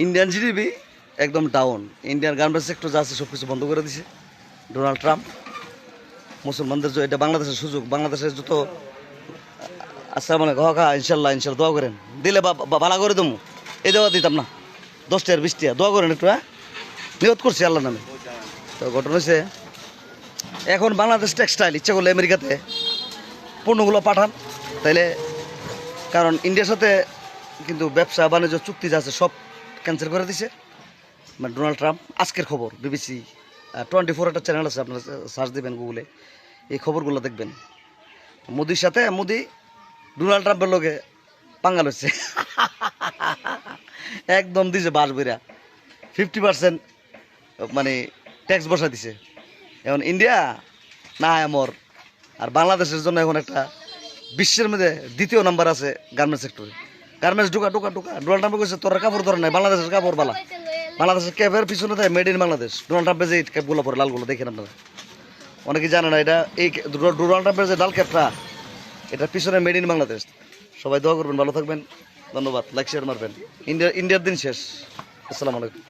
Indian GDP একদম down. Indian garments sector যা আছে সব কিছু বন্ধ করে দিছে ডোনাল্ড ট্রাম্প। মুসলমানদের এটা বাংলাদেশের সুযোগ, বাংলাদেশের যত আসসালামু আলাইকুম হকা ইনশাল্লাহ ইনশাল্লাহ দোয়া করেন, দিলে ভালো করে দেবো। এই দেওয়া দিতাম না 10 টাকার 20 টাকা, দোয়া করেন একটু। হ্যাঁ, নিয়ত করছি আল্লাহ নামে। তো ঘটনা হয়েছে এখন বাংলাদেশ টেক্সটাইল ইচ্ছা করলে আমেরিকাতে পণ্যগুলো পাঠান তাইলে, কারণ ইন্ডিয়ার সাথে কিন্তু ব্যবসা বাণিজ্য চুক্তি যা আছে সব ক্যান্সেল করে দিছে মানে ডোনাল্ড ট্রাম্প। আজকের খবর বিবিসি 24 একটা চ্যানেল আছে, আপনারা সার্চ দেবেন গুগলে, এই খবরগুলো দেখবেন। মোদির সাথে ডোনাল্ড ট্রাম্পের লোকে পাঙ্গাল হচ্ছে। একদম দিছে বাস বইরা 50% মানে ট্যাক্স বসা দিছে। এখন ইন্ডিয়া না আমর আর বাংলাদেশের জন্য এখন একটা বিশ্বের মধ্যে দ্বিতীয় নাম্বার আছে গার্মেন্টস সেক্টরে। গার্মেন্টস ঢুকা ঢুকা ঢুকা ডোনাল্ড ট্রাম্পে কইছে তোর কাপড় ধরে নাই, বাংলাদেশের কাপড় বালা। বাংলাদেশের ক্যাপের পিছনে দেয় মেড ইন বাংলাদেশ। ডোনাল্ড ট্রাম্পের যে ক্যাপগুলো পরে লালগুলো দেখেন আপনারা, অনেকে জানে না এটা। এই ডোনাল্ড ট্রাম্পের যে লাল ক্যাপটা, এটা পিছনে মেড ইন বাংলাদেশ। সবাই দোয়া করবেন, ভালো থাকবেন, ধন্যবাদ। লাইক শেয়ার মারবেন। ইন্ডিয়ার দিন শেষ। আসসালামু আলাইকুম।